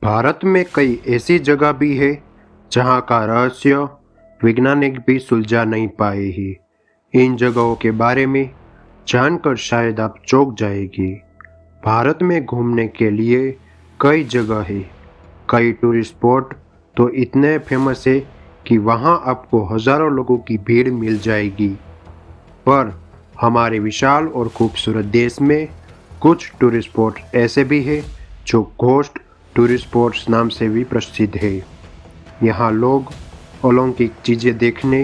भारत में कई ऐसी जगह भी है जहाँ का रहस्य वैज्ञानिक भी सुलझा नहीं पाए ही। इन जगहों के बारे में जानकर शायद आप चौंक जाएगी। भारत में घूमने के लिए कई जगह है, कई टूरिस्ट स्पॉट तो इतने फेमस है कि वहाँ आपको हजारों लोगों की भीड़ मिल जाएगी। पर हमारे विशाल और खूबसूरत देश में कुछ टूरिस्ट स्पॉट ऐसे भी हैं जो घोस्ट टूरिस्ट स्पॉट्स नाम से भी प्रसिद्ध है। यहाँ लोग अलौकिक चीज़ें देखने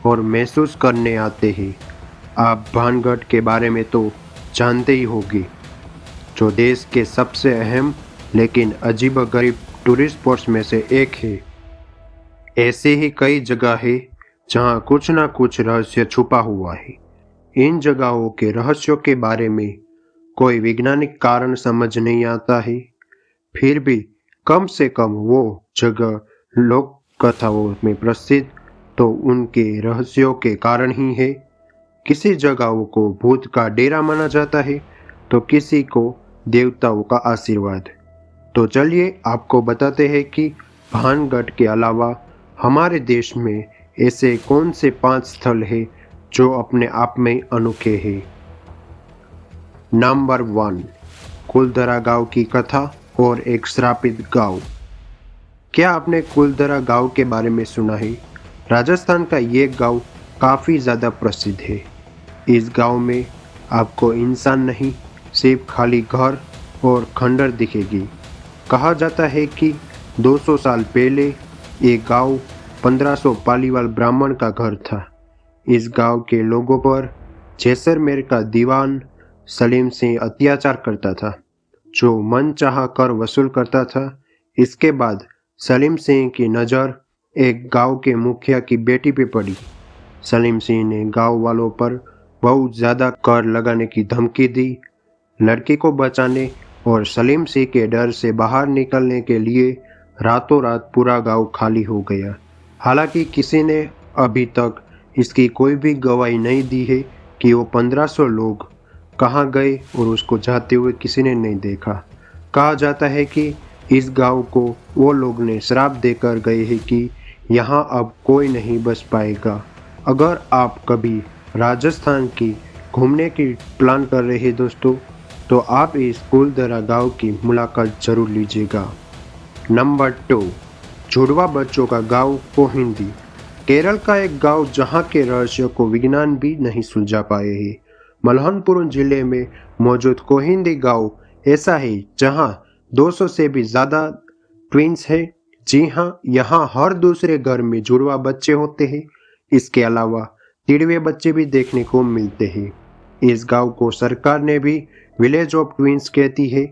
और महसूस करने आते हैं। आप भानगढ़ के बारे में तो जानते ही होंगे, जो देश के सबसे अहम लेकिन अजीबोगरीब टूरिस्ट स्पॉट्स में से एक है। ऐसे ही कई जगह है जहाँ कुछ ना कुछ रहस्य छुपा हुआ है। इन जगहों के रहस्यों के बारे में कोई वैज्ञानिक कारण समझ नहीं आता है, फिर भी कम से कम वो जगह लोक कथाओं में प्रसिद्ध तो उनके रहस्यों के कारण ही है। किसी जगहों को भूत का डेरा माना जाता है तो किसी को देवताओं का आशीर्वाद। तो चलिए आपको बताते हैं कि भानगढ़ के अलावा हमारे देश में ऐसे कौन से 5 स्थल हैं जो अपने आप में अनोखे हैं। नंबर 1, कुलधरा गांव की कथा और एक श्रापित गांव। क्या आपने कुलधरा गांव के बारे में सुना है? राजस्थान का ये गांव काफ़ी ज़्यादा प्रसिद्ध है। इस गांव में आपको इंसान नहीं, सिर्फ खाली घर और खंडर दिखेगी। कहा जाता है कि 200 साल पहले ये गांव 1500 पालीवाल ब्राह्मण का घर था। इस गांव के लोगों पर जैसलमेर का दीवान सलीम सिंह अत्याचार करता था, जो मनचाहा कर वसूल करता था। इसके बाद सलीम सिंह की नज़र एक गांव के मुखिया की बेटी पे पड़ी। सलीम सिंह ने गांव वालों पर बहुत ज़्यादा कर लगाने की धमकी दी। लड़की को बचाने और सलीम सिंह के डर से बाहर निकलने के लिए रातों रात पूरा गांव खाली हो गया। हालांकि किसी ने अभी तक इसकी कोई भी गवाही नहीं दी है कि वो 1500 लोग कहाँ गए और उसको जाते हुए किसी ने नहीं देखा। कहा जाता है कि इस गांव को वो लोग ने श्राप देकर गए हैं कि यहाँ अब कोई नहीं बस पाएगा। अगर आप कभी राजस्थान की घूमने की प्लान कर रहे हैं दोस्तों, तो आप इस कुलधरा गांव की मुलाकात जरूर लीजिएगा। नंबर 2, जुड़वा बच्चों का गांव कोहिंदी। केरल का एक गांव जहां के रहस्य को विज्ञान भी नहीं सुलझा पाए हैं। मलहनपुरम जिले में मौजूद कोहिंदी गांव ऐसा है जहां 200 से भी ज़्यादा ट्विंस है। जी हाँ, यहाँ हर दूसरे घर में जुड़वा बच्चे होते हैं। इसके अलावा तिड़वे बच्चे भी देखने को मिलते हैं। इस गांव को सरकार ने भी विलेज ऑफ ट्विंस कहती है।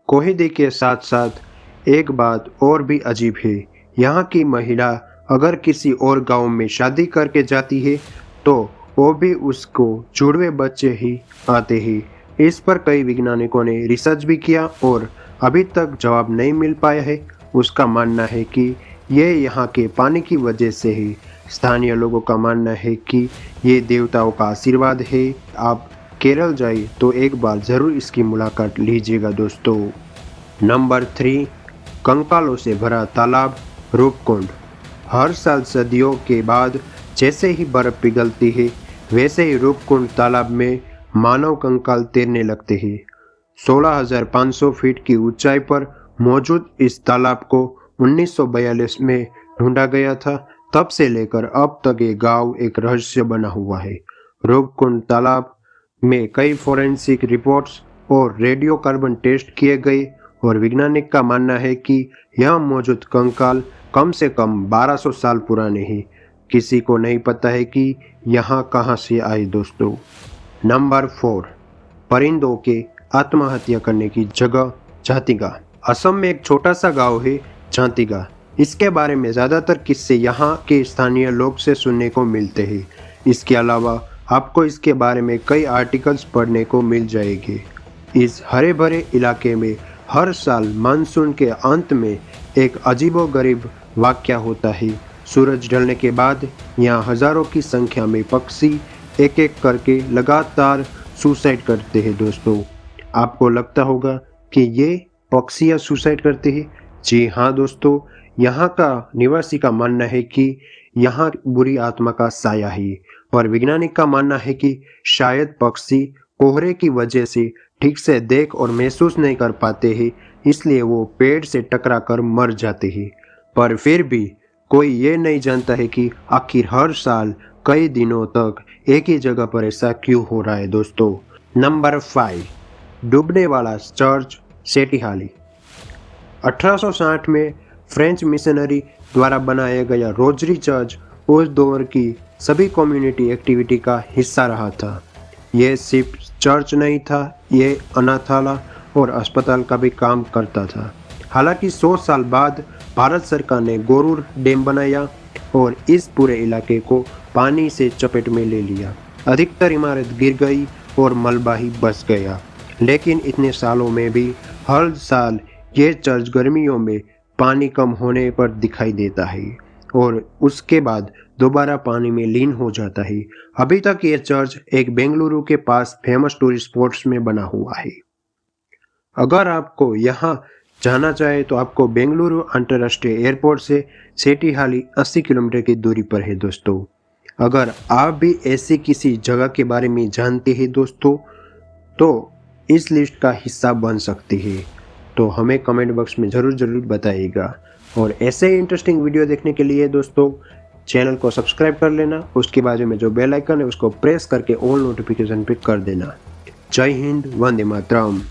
कोहिंदी के साथ साथ एक बात और भी अजीब है, यहाँ की महिला अगर किसी और गांव में शादी करके जाती है तो वो भी उसको जुड़वे बच्चे ही आते हैं। इस पर कई वैज्ञानिकों ने रिसर्च भी किया और अभी तक जवाब नहीं मिल पाया है। उसका मानना है कि ये यहाँ के पानी की वजह से है। स्थानीय लोगों का मानना है कि ये देवताओं का आशीर्वाद है। आप केरल जाए तो एक बार ज़रूर इसकी मुलाकात लीजिएगा दोस्तों। नंबर 3, कंकालों से भरा तालाब रूपकुंड। हर साल सदियों के बाद जैसे ही बर्फ पिघलती है वैसे ही रूपकुंड तालाब में मानव कंकाल तैरने लगते हैं। 16,500 फीट की ऊंचाई पर मौजूद इस तालाब को 1942 में ढूंढा गया था। तब से लेकर अब तक ये गांव एक रहस्य बना हुआ है। रूपकुंड तालाब में कई फोरेंसिक रिपोर्ट्स और रेडियो कार्बन टेस्ट किए गए और वैज्ञानिक का मानना है कि यह मौजूद कंकाल कम से कम 1200 साल पुराने हैं। किसी को नहीं पता है कि यहाँ कहाँ से आए दोस्तों। नंबर 4, परिंदों के आत्महत्या करने की जगह जातिगा। असम में एक छोटा सा गांव है जातिगा। इसके बारे में ज़्यादातर किस्से यहाँ के स्थानीय लोग से सुनने को मिलते हैं। इसके अलावा आपको इसके बारे में कई आर्टिकल्स पढ़ने को मिल जाएंगे। इस हरे भरे इलाके में हर साल मानसून के अंत में एक अजीबोगरीब वाक़या होता है। सूरज ढलने के बाद यहाँ हज़ारों की संख्या में पक्षी एक एक करके लगातार सुसाइड करते हैं दोस्तों। आपको लगता होगा कि ये पक्षियाँ सुसाइड करते हैं। जी हाँ दोस्तों, यहाँ का निवासी का मानना है कि यहाँ बुरी आत्मा का साया है और वैज्ञानिक का मानना है कि शायद पक्षी कोहरे की वजह से ठीक से देख और महसूस नहीं कर पाते हैं, इसलिए वो पेड़ से टकरा कर मर जाते हैं। पर फिर भी कोई ये नहीं जानता है कि आखिर हर साल कई दिनों तक एक ही जगह पर ऐसा क्यों हो रहा है दोस्तों। नंबर 5, डूबने वाला चर्च सेटिहाली। 1860 में फ्रेंच मिशनरी द्वारा बनाया गया रोजरी चर्च उस दौर की सभी कम्युनिटी एक्टिविटी का हिस्सा रहा था। यह सिर्फ चर्च नहीं था, ये अनाथालय और अस्पताल का भी काम करता था। हालांकि 100 साल बाद भारत सरकार ने गोरूर डैम बनाया और इस पूरे इलाके को पानी से चपेट में ले लिया। अधिकतर इमारत गिर गई और मलबा ही बच गया। लेकिन इतने सालों में भी हर साल ये चर्च गर्मियों में पानी कम होने पर दिखाई देता है और उसके बाद दोबारा पानी में लीन हो जाता है। अभी तक ये चर्च एक बेंगलुरु के पास फेमस टूरिस्ट स्पॉट्स में बना हुआ है। अगर आपको यहाँ जाना चाहे तो आपको बेंगलुरु अंतर्राष्ट्रीय एयरपोर्ट से सेटिहाली 80 किलोमीटर की दूरी पर है दोस्तों। अगर आप भी ऐसी किसी जगह के बारे में जानते हैं दोस्तों, तो इस लिस्ट का हिस्सा बन सकती है। तो हमें कमेंट बॉक्स में ज़रूर बताइएगा। और ऐसे ही इंटरेस्टिंग वीडियो देखने के लिए दोस्तों चैनल को सब्सक्राइब कर लेना, उसके बाजू में जो बेल आइकन है उसको प्रेस करके ऑल नोटिफिकेशन पे कर देना। जय हिंद, वंदे मातरम।